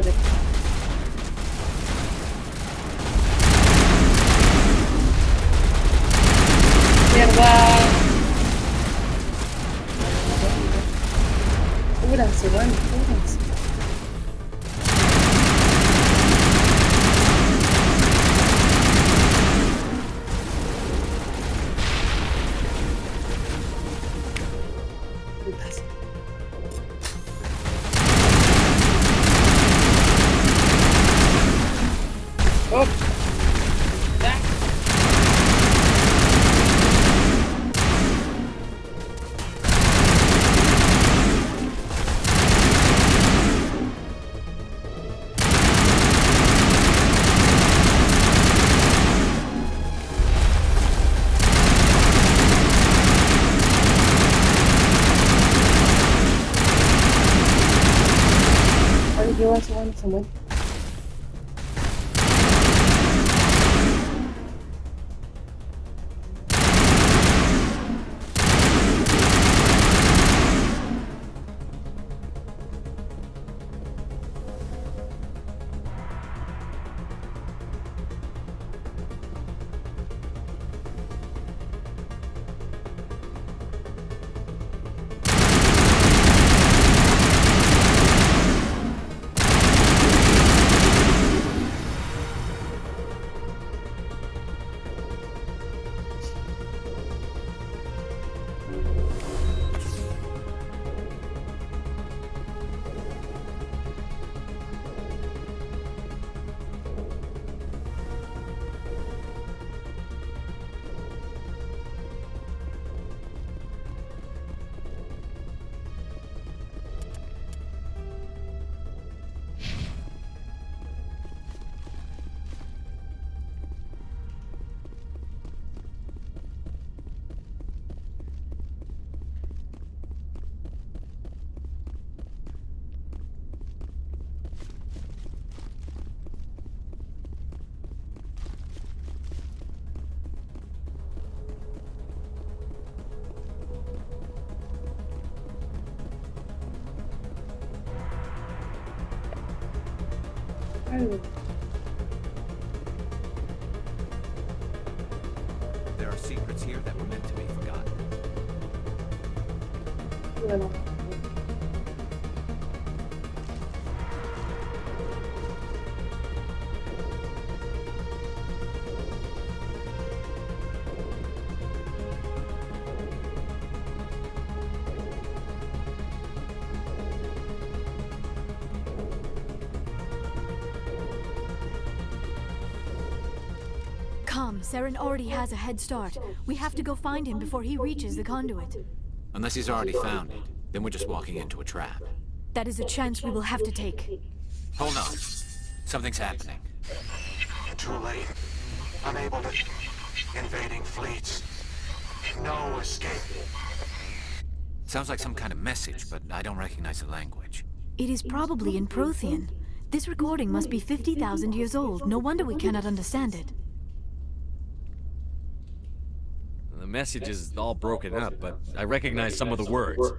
madre. Mierda. Cúbranse, weón, cúbranse. Putas. Oh. Ya. Ay, qué guay, bueno, se muere. Algo. There are secrets here that were meant to be forgotten. Bueno. Come, Saren already has a head start. We have to go find him before he reaches the conduit. Unless he's already found it, then we're just walking into a trap. That is a chance we will have to take. Hold on. Something's happening. Too late. Unable to... Invading fleets. No escape. Sounds like some kind of message, but I don't recognize the language. It is probably in Prothean. This recording must be 50,000 years old. No wonder we cannot understand it. The message is all broken up, but I recognize some of the words.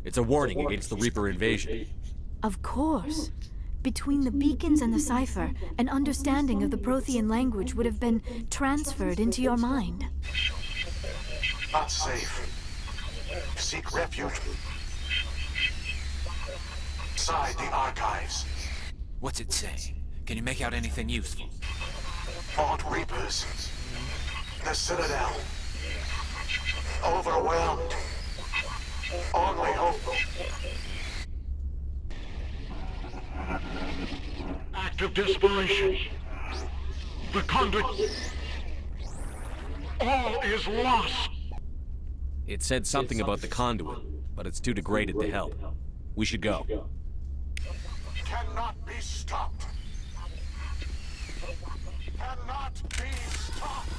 It's a warning against the Reaper invasion. Of course. Between the beacons and the cipher, an understanding of the Prothean language would have been transferred into your mind. Not safe. Seek refuge. Inside the archives. What's it saying? Can you make out anything useful? Fought Reapers. The Citadel. Overwhelmed. Only hope. Act of desperation. The conduit. All is lost. It said something about the conduit, but it's too degraded to help. We should go. Cannot be stopped. Cannot be stopped.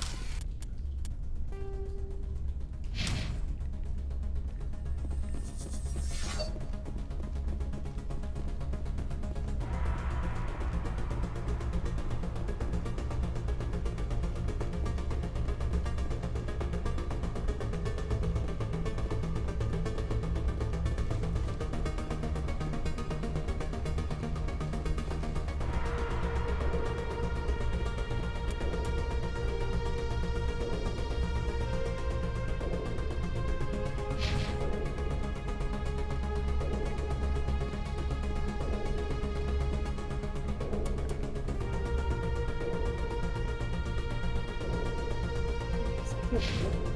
Perfecto.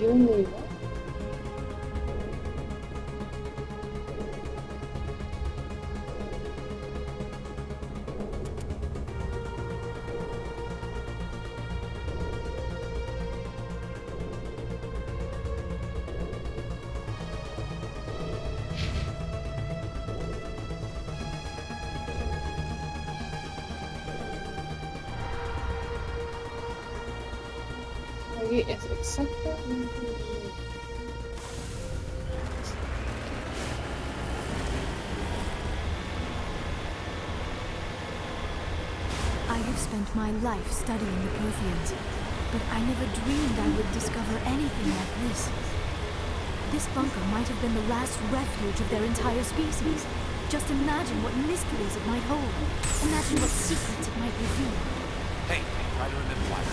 기운이가? Aquí es exactamente. I have spent my life studying the Protheans, but I never dreamed I would discover anything like this. This bunker might have been the last refuge of their entire species. Just imagine what mysteries it might hold. Imagine what secrets it might reveal. Hey, try to remember why.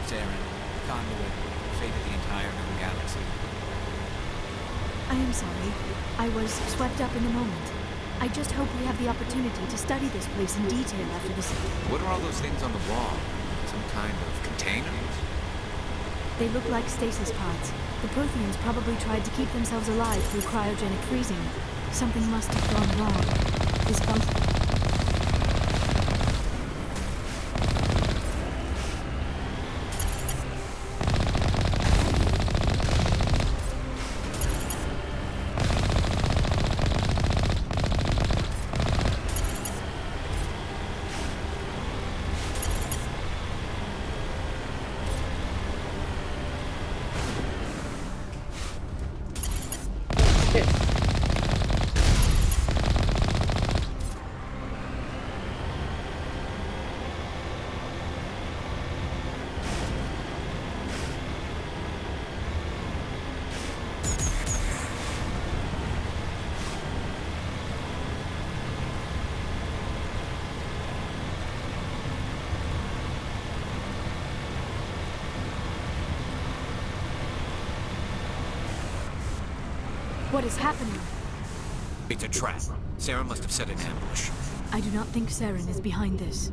Saren, Conduit, fate of the entire known galaxy. I am sorry. I was swept up in the moment. I just hope we have the opportunity to study this place in detail after this. What are all those things on the wall? Some kind of containers? They look like stasis pods. The Protheans probably tried to keep themselves alive through cryogenic freezing. Something must have gone wrong. This bunker. What is happening? It's a trap. Saren must have set an ambush. I do not think Saren is behind this.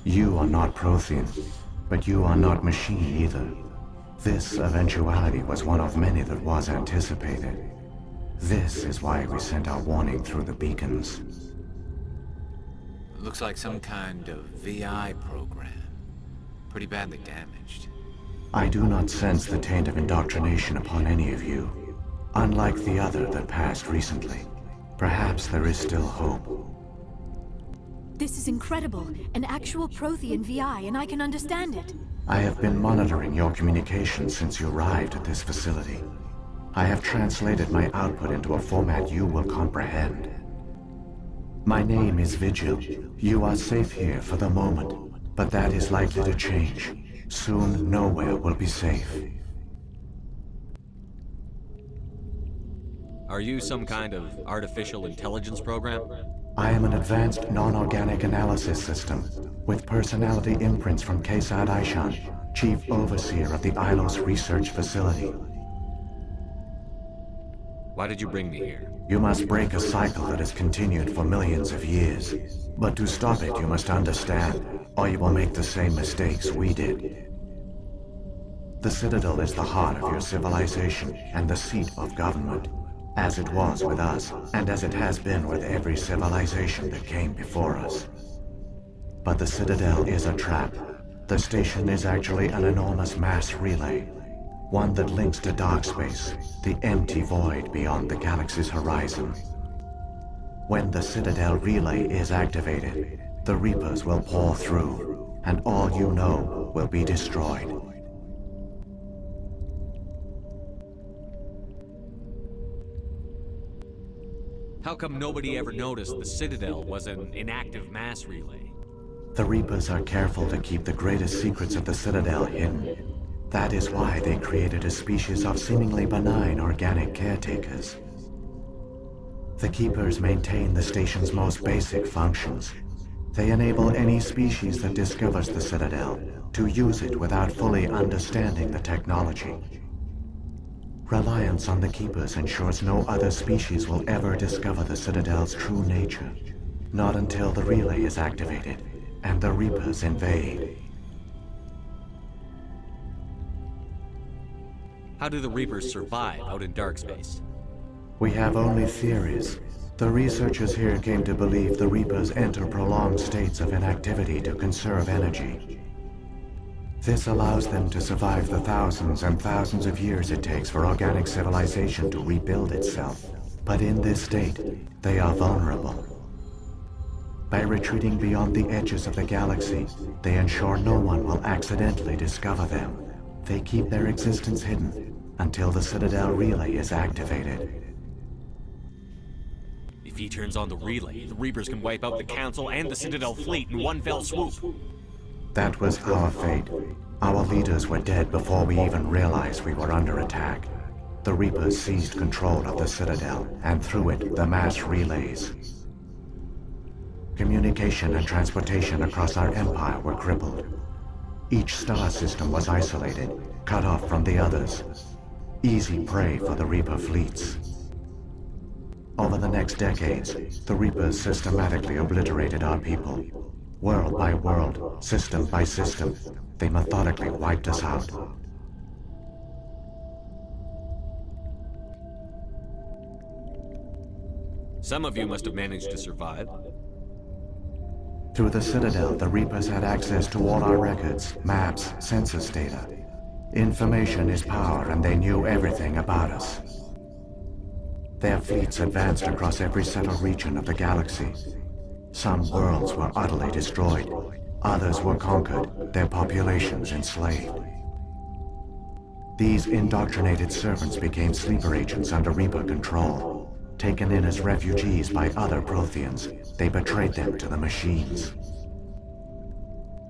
You are not Prothean, but you are not machine either. This eventuality was one of many that was anticipated. This is why we sent our warning through the beacons. Looks like some kind of VI program. Pretty badly damaged. I do not sense the taint of indoctrination upon any of you, unlike the other that passed recently. Perhaps there is still hope. This is incredible. An actual Prothean VI, and I can understand it. I have been monitoring your communications since you arrived at this facility. I have translated my output into a format you will comprehend. My name is Vigil. You are safe here for the moment, but that is likely to change. Soon, nowhere will be safe. Are you some kind of artificial intelligence program? I am an advanced non-organic analysis system, with personality imprints from Kesad Aishan, Chief Overseer of the Ilos Research Facility. Why did you bring me here? You must break a cycle that has continued for millions of years. But to stop it, you must understand, or you will make the same mistakes we did. The Citadel is the heart of your civilization and the seat of government, as it was with us, and as it has been with every civilization that came before us. But the Citadel is a trap. The station is actually an enormous mass relay, one that links to dark space, the empty void beyond the galaxy's horizon. When the Citadel relay is activated, the Reapers will pour through, and all you know will be destroyed. How come nobody ever noticed the Citadel was an inactive mass relay? The Reapers are careful to keep the greatest secrets of the Citadel hidden. That is why they created a species of seemingly benign organic caretakers. The Keepers maintain the station's most basic functions. They enable any species that discovers the Citadel to use it without fully understanding the technology. Reliance on the Keepers ensures no other species will ever discover the Citadel's true nature. Not until the relay is activated and the Reapers invade. How do the Reapers survive out in dark space? We have only theories. The researchers here came to believe the Reapers enter prolonged states of inactivity to conserve energy. This allows them to survive the thousands and thousands of years it takes for organic civilization to rebuild itself. But in this state, they are vulnerable. By retreating beyond the edges of the galaxy, they ensure no one will accidentally discover them. They keep their existence hidden until the Citadel relay is activated. If he turns on the relay, the Reapers can wipe out the Council and the Citadel fleet in one fell swoop. That was our fate. Our leaders were dead before we even realized we were under attack. The Reapers seized control of the Citadel, and through it, the mass relays. Communication and transportation across our empire were crippled. Each star system was isolated, cut off from the others. Easy prey for the Reaper fleets. Over the next decades, the Reapers systematically obliterated our people. World by world, system by system, they methodically wiped us out. Some of you must have managed to survive. Through the Citadel, the Reapers had access to all our records, maps, census data. Information is power, and they knew everything about us. Their fleets advanced across every settled region of the galaxy. Some worlds were utterly destroyed. Others were conquered, their populations enslaved. These indoctrinated servants became sleeper agents under Reaper control. Taken in as refugees by other Protheans, they betrayed them to the machines.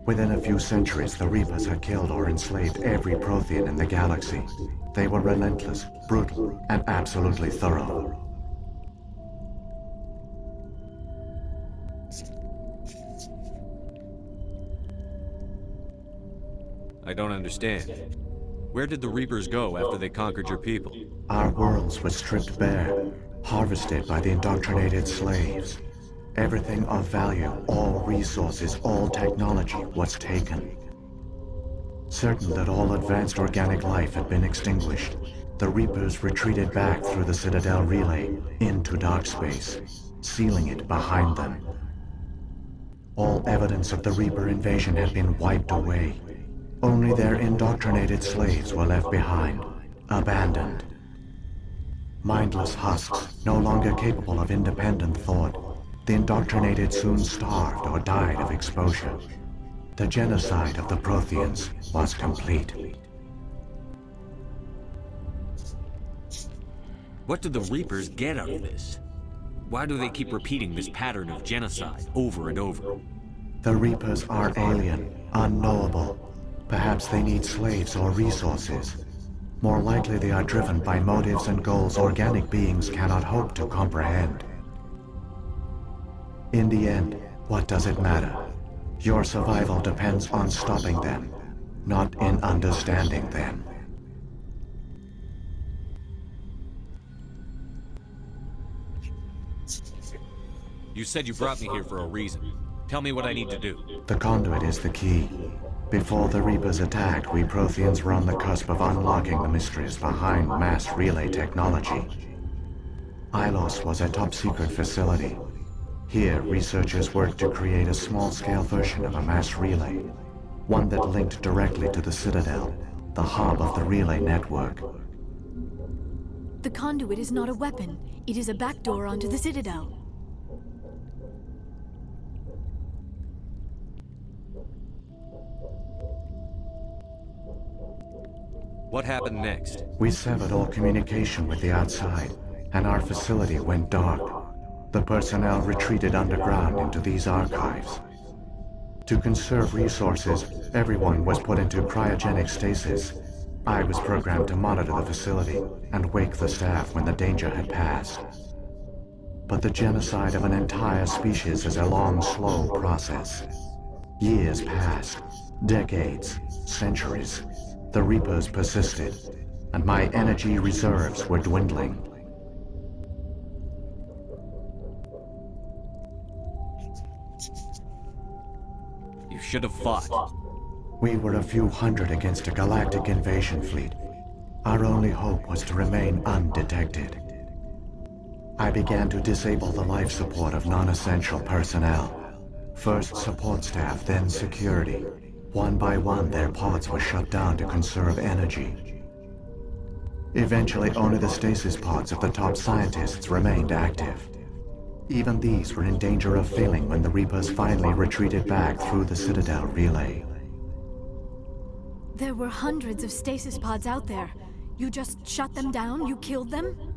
Within a few centuries, the Reapers had killed or enslaved every Prothean in the galaxy. They were relentless, brutal, and absolutely thorough. I don't understand. Where did the Reapers go after they conquered your people? Our worlds were stripped bare, harvested by the indoctrinated slaves. Everything of value, all resources, all technology was taken. Certain that all advanced organic life had been extinguished, the Reapers retreated back through the Citadel relay into dark space, sealing it behind them. All evidence of the Reaper invasion had been wiped away. Only their indoctrinated slaves were left behind, abandoned. Mindless husks, no longer capable of independent thought, the indoctrinated soon starved or died of exposure. The genocide of the Protheans was complete. What do the Reapers get out of this? Why do they keep repeating this pattern of genocide over and over? The Reapers are alien, unknowable. Perhaps they need slaves or resources. More likely they are driven by motives and goals organic beings cannot hope to comprehend. In the end, what does it matter? Your survival depends on stopping them, not in understanding them. You said you brought me here for a reason. Tell me what I need to do. The conduit is the key. Before the Reapers attacked, we Protheans were on the cusp of unlocking the mysteries behind mass relay technology. Ilos was a top-secret facility. Here, researchers worked to create a small-scale version of a mass relay, one that linked directly to the Citadel, the hub of the relay network. The conduit is not a weapon. It is a backdoor onto the Citadel. What happened next? We severed all communication with the outside, and our facility went dark. The personnel retreated underground into these archives. To conserve resources, everyone was put into cryogenic stasis. I was programmed to monitor the facility and wake the staff when the danger had passed. But the genocide of an entire species is a long, slow process. Years passed, decades, centuries. The Reapers persisted, and my energy reserves were dwindling. You should have fought. We were a few hundred against a galactic invasion fleet. Our only hope was to remain undetected. I began to disable the life support of non-essential personnel. First support staff, then security. One by one, their pods were shut down to conserve energy. Eventually, only the stasis pods of the top scientists remained active. Even these were in danger of failing when the Reapers finally retreated back through the Citadel relay. There were hundreds of stasis pods out there. You just shut them down? You killed them?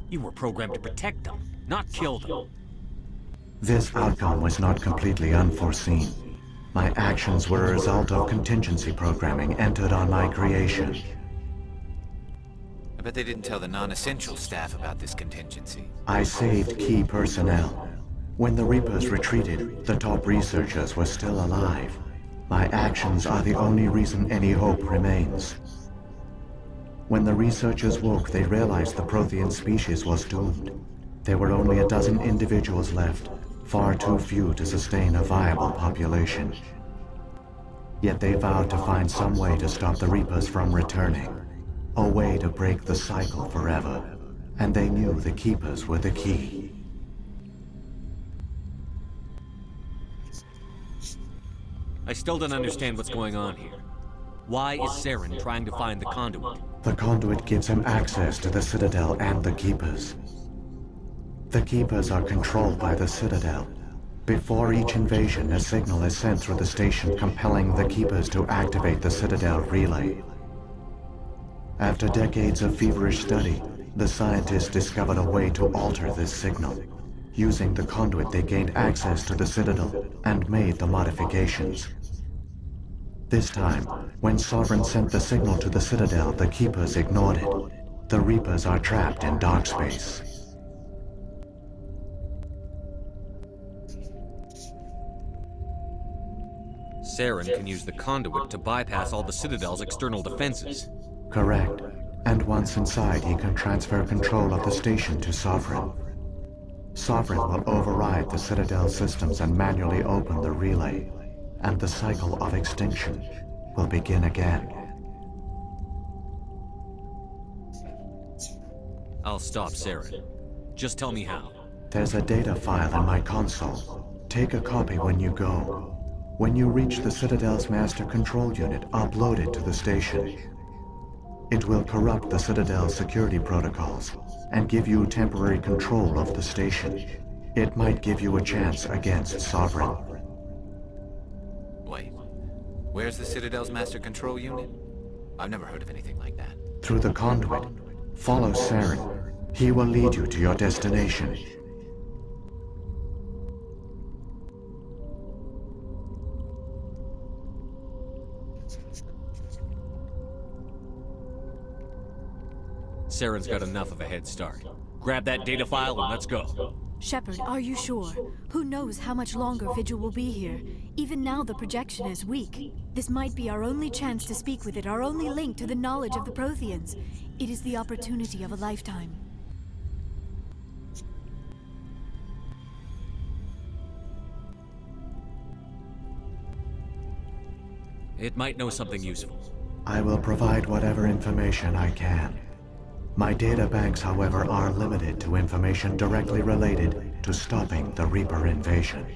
You were programmed to protect them, not kill them. This outcome was not completely unforeseen. My actions were a result of contingency programming entered on my creation. I bet they didn't tell the non-essential staff about this contingency. I saved key personnel. When the Reapers retreated, the top researchers were still alive. My actions are the only reason any hope remains. When the researchers woke, they realized the Prothean species was doomed. There were only a dozen individuals left, far too few to sustain a viable population. Yet they vowed to find some way to stop the Reapers from returning, a way to break the cycle forever, and they knew the Keepers were the key. I still don't understand what's going on here. Why is Saren trying to find the conduit? The conduit gives him access to the Citadel and the Keepers. The Keepers are controlled by the Citadel. Before each invasion, a signal is sent through the station compelling the Keepers to activate the Citadel relay. After decades of feverish study, the scientists discovered a way to alter this signal. Using the conduit, they gained access to the Citadel and made the modifications. This time, when Sovereign sent the signal to the Citadel, the Keepers ignored it. The Reapers are trapped in dark space. Saren can use the conduit to bypass all the Citadel's external defenses. Correct. And once inside, he can transfer control of the station to Sovereign. Sovereign will override the Citadel systems and manually open the relay, and the cycle of extinction will begin again. I'll stop Saren. Just tell me how. There's a data file in my console. Take a copy when you go. When you reach the Citadel's master control unit, upload it to the station. It will corrupt the Citadel's security protocols and give you temporary control of the station. It might give you a chance against Sovereign. Wait. Where's the Citadel's master control unit? I've never heard of anything like that. Through the conduit, follow Saren. He will lead you to your destination. Saren's got enough of a head start. Grab that data file and let's go. Shepard, are you sure? Who knows how much longer Vigil will be here? Even now the projection is weak. This might be our only chance to speak with it, our only link to the knowledge of the Protheans. It is the opportunity of a lifetime. It might know something useful. I will provide whatever information I can. My data banks, however, are limited to information directly related to stopping the Reaper invasion.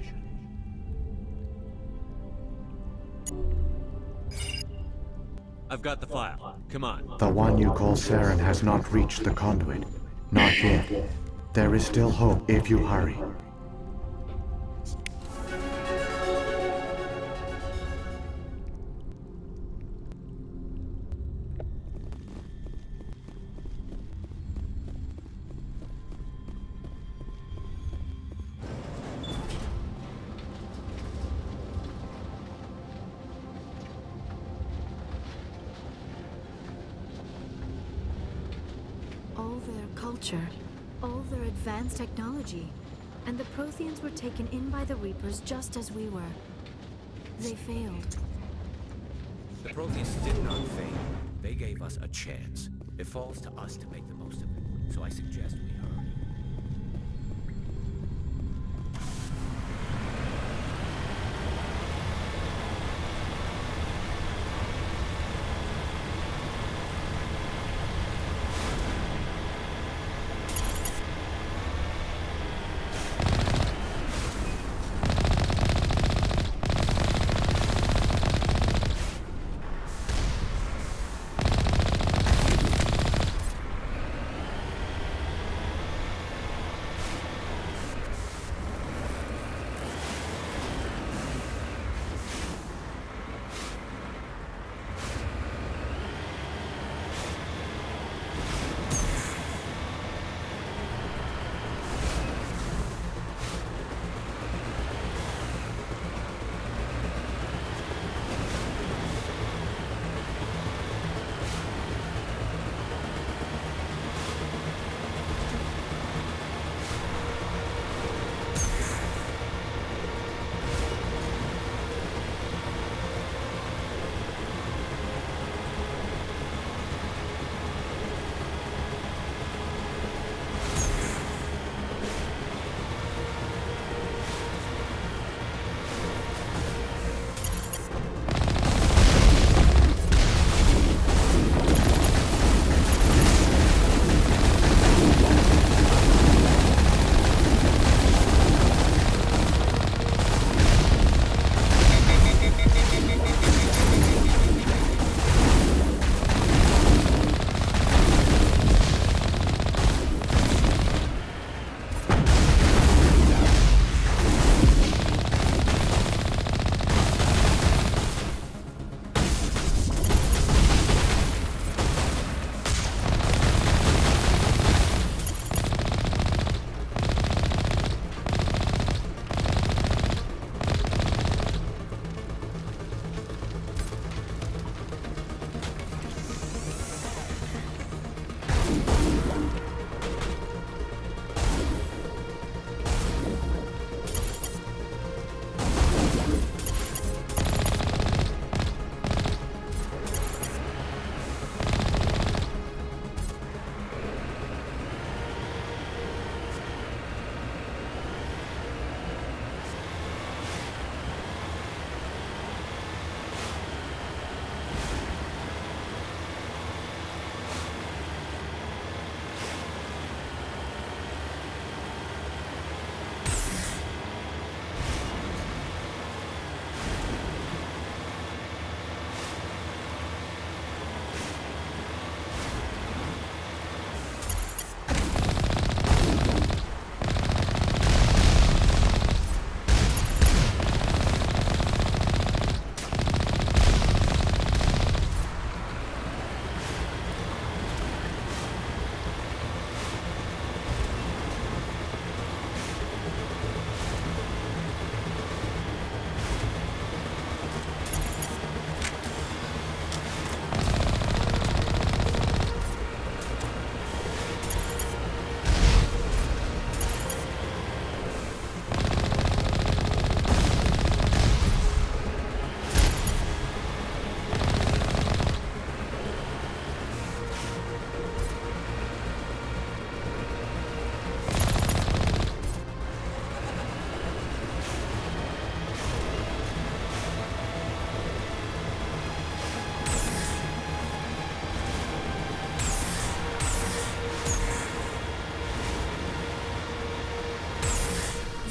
I've got the file. Come on. The one you call Saren has not reached the conduit. Not yet. There is still hope if you hurry. All their culture, all their advanced technology, and the Protheans were taken in by the Reapers just as we were. They failed. The Protheans did not fail. They gave us a chance. It falls to us to make the most of it. So I suggest we hurry.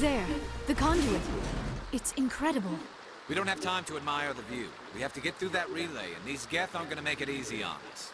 There, the conduit. It's incredible. We don't have time to admire the view. We have to get through that relay, and these Geth aren't gonna make it easy on us.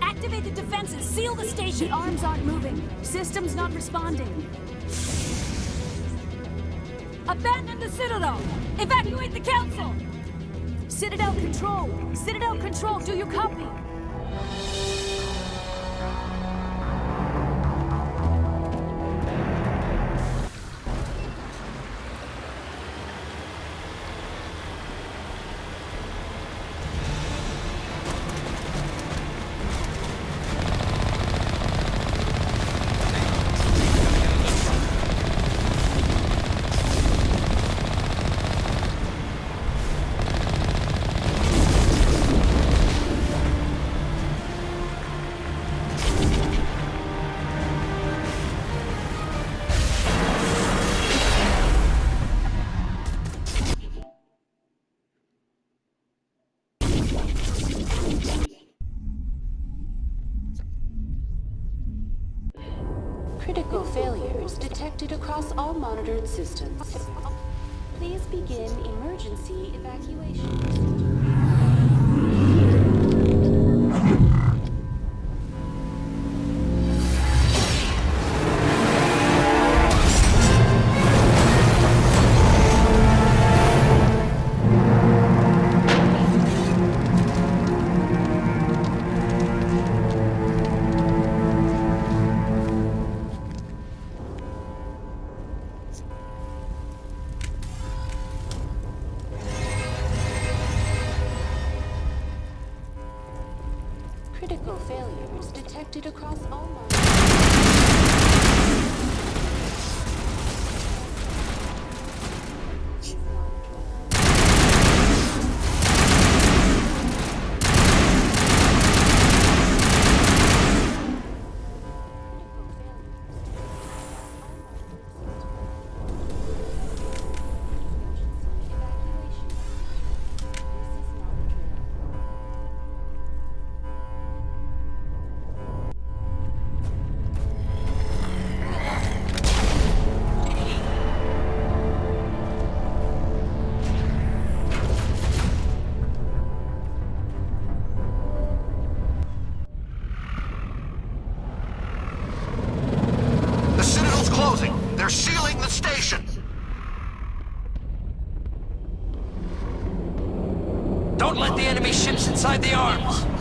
Activate the defenses! Seal the station! The arms aren't moving. Systems not responding. Abandon the Citadel! Evacuate the Council! Citadel Control! Citadel Control, do you copy? Critical failures detected across all monitored systems. Please begin emergency evacuation. Critical failures detected across all The Citadel's closing. They're sealing the station. Don't let the enemy ships inside the arms!